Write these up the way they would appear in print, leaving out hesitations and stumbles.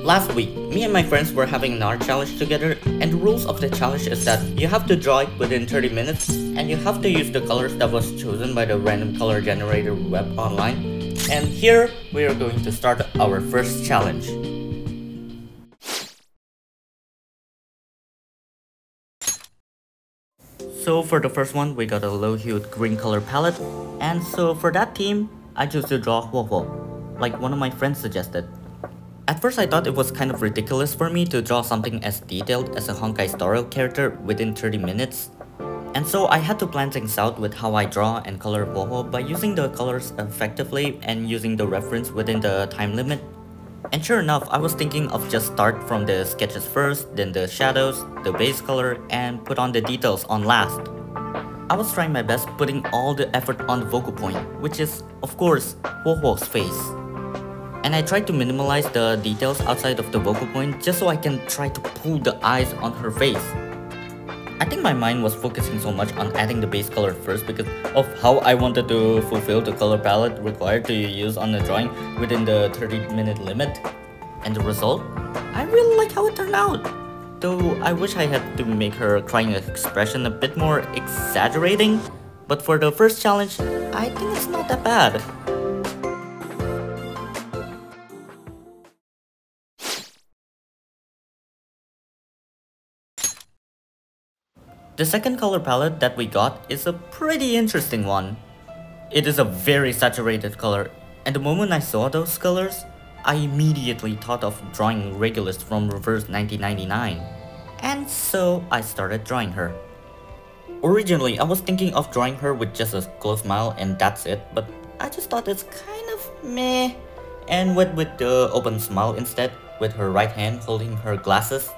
Last week, me and my friends were having an art challenge together, and the rules of the challenge is that you have to draw it within 30 minutes, and you have to use the colors that was chosen by the random color generator web online. And here, we are going to start our first challenge. So for the first one, we got a low-hued green color palette, and so for that theme, I chose to draw Huohuo, like one of my friends suggested. At first I thought it was kind of ridiculous for me to draw something as detailed as a Honkai Star Rail character within 30 minutes. And so I had to plan things out with how I draw and color Huohuo by using the colors effectively and using the reference within the time limit. And sure enough, I was thinking of just start from the sketches first, then the shadows, the base color, and put on the details on last. I was trying my best putting all the effort on the focal point, which is, of course, Huohuo's face. And I tried to minimalize the details outside of the focal point just so I can try to pull the eyes on her face. I think my mind was focusing so much on adding the base color first because of how I wanted to fulfill the color palette required to use on the drawing within the 30-minute limit. And the result? I really like how it turned out. Though I wish I had to make her crying expression a bit more exaggerating. But for the first challenge, I think it's not that bad. The second color palette that we got is a pretty interesting one. It is a very saturated color, and the moment I saw those colors, I immediately thought of drawing Regulus from Reverse 1999. And so I started drawing her. Originally, I was thinking of drawing her with just a closed smile and that's it, but I just thought it's kind of meh, and went with the open smile instead, with her right hand holding her glasses.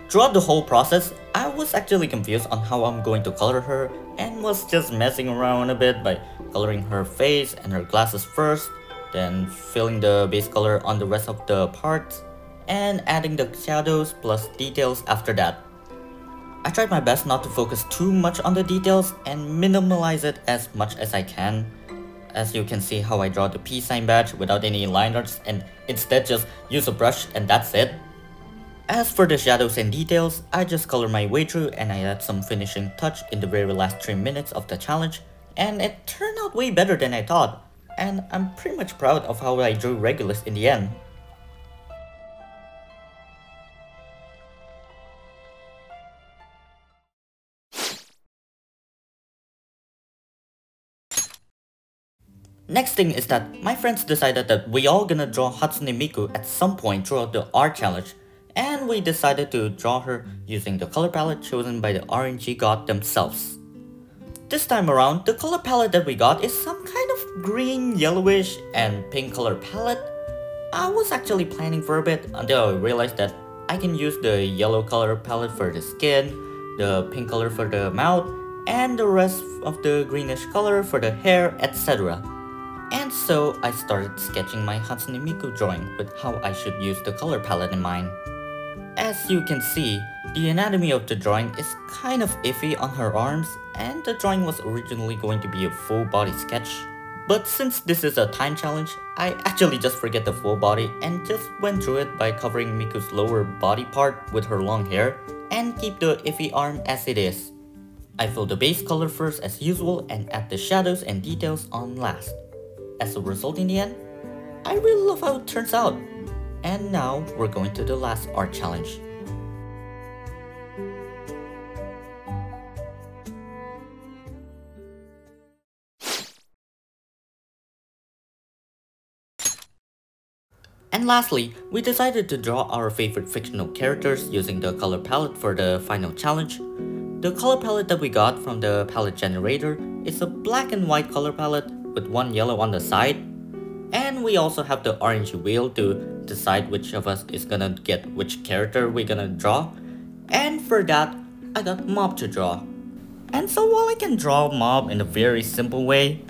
Throughout the whole process, I was actually confused on how I'm going to color her and was just messing around a bit by coloring her face and her glasses first, then filling the base color on the rest of the parts, and adding the shadows plus details after that. I tried my best not to focus too much on the details and minimalize it as much as I can. As you can see how I draw the peace sign badge without any line arts and instead just use a brush and that's it. As for the shadows and details, I just color my way through and I add some finishing touch in the very last 3 minutes of the challenge, and it turned out way better than I thought, and I'm pretty much proud of how I drew Regulus in the end. Next thing is that my friends decided that we all gonna draw Hatsune Miku at some point throughout the art challenge, and we decided to draw her using the color palette chosen by the RNG god themselves. This time around, the color palette that we got is some kind of green, yellowish, and pink color palette. I was actually planning for a bit until I realized that I can use the yellow color palette for the skin, the pink color for the mouth, and the rest of the greenish color for the hair, etc. And so I started sketching my Hatsune Miku drawing with how I should use the color palette in mind. As you can see, the anatomy of the drawing is kind of iffy on her arms, and the drawing was originally going to be a full body sketch. But since this is a time challenge, I actually just forget the full body and just went through it by covering Miku's lower body part with her long hair and keep the iffy arm as it is. I fill the base color first as usual and add the shadows and details on last. As a result in the end, I really love how it turns out. And now we're going to the last art challenge. And lastly, we decided to draw our favorite fictional characters using the color palette for the final challenge. The color palette that we got from the palette generator is a black and white color palette with one yellow on the side. And we also have the RNG wheel to decide which of us is gonna get which character we're gonna draw. And for that, I got Mob to draw. And so while I can draw Mob in a very simple way,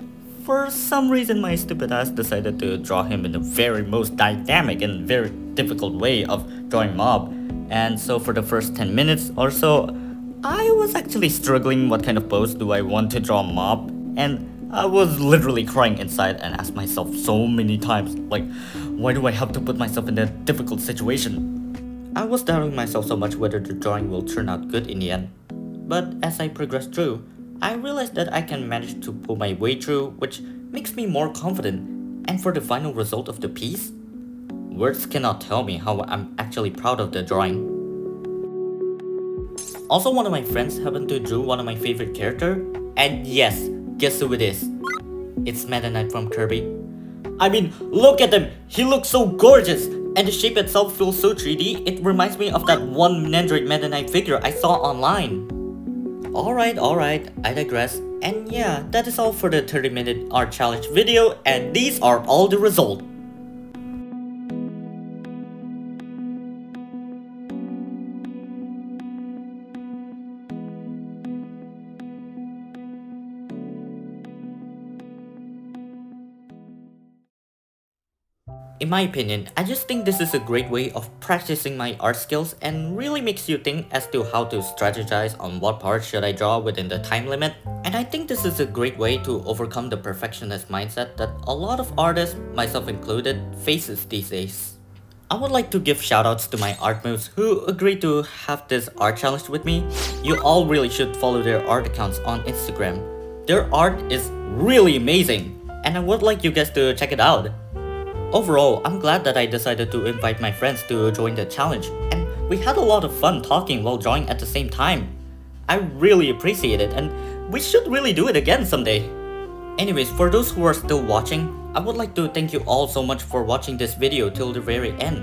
for some reason my stupid ass decided to draw him in the very most dynamic and very difficult way of drawing Mob. And so for the first 10 minutes or so, I was actually struggling what kind of pose do I want to draw Mob, and I was literally crying inside and asked myself so many times, like, Why do I have to put myself in a difficult situation? I was doubting myself so much whether the drawing will turn out good in the end. But as I progressed through, I realized that I can manage to pull my way through, which makes me more confident. And for the final result of the piece, words cannot tell me how I'm actually proud of the drawing. Also, one of my friends happened to draw one of my favorite characters, and yes, guess who it is? It's Meta Knight from Kirby. I mean, look at him! He looks so gorgeous! And the shape itself feels so 3D, it reminds me of that one Nendroid Meta Knight figure I saw online. Alright, I digress. And yeah, that is all for the 30-minute art challenge video, and these are all the results. In my opinion, I just think this is a great way of practicing my art skills and really makes you think as to how to strategize on what part should I draw within the time limit. And I think this is a great way to overcome the perfectionist mindset that a lot of artists, myself included, faces these days. I would like to give shoutouts to my art moves who agreed to have this art challenge with me. You all really should follow their art accounts on Instagram. Their art is really amazing, and I would like you guys to check it out. Overall, I'm glad that I decided to invite my friends to join the challenge, and we had a lot of fun talking while drawing at the same time. I really appreciate it, and we should really do it again someday. Anyways, for those who are still watching, I would like to thank you all so much for watching this video till the very end.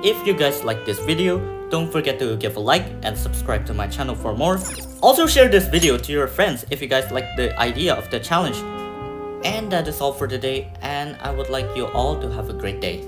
If you guys like this video, don't forget to give a like and subscribe to my channel for more. Also share this video to your friends if you guys like the idea of the challenge. And that is all for today, and I would like you all to have a great day.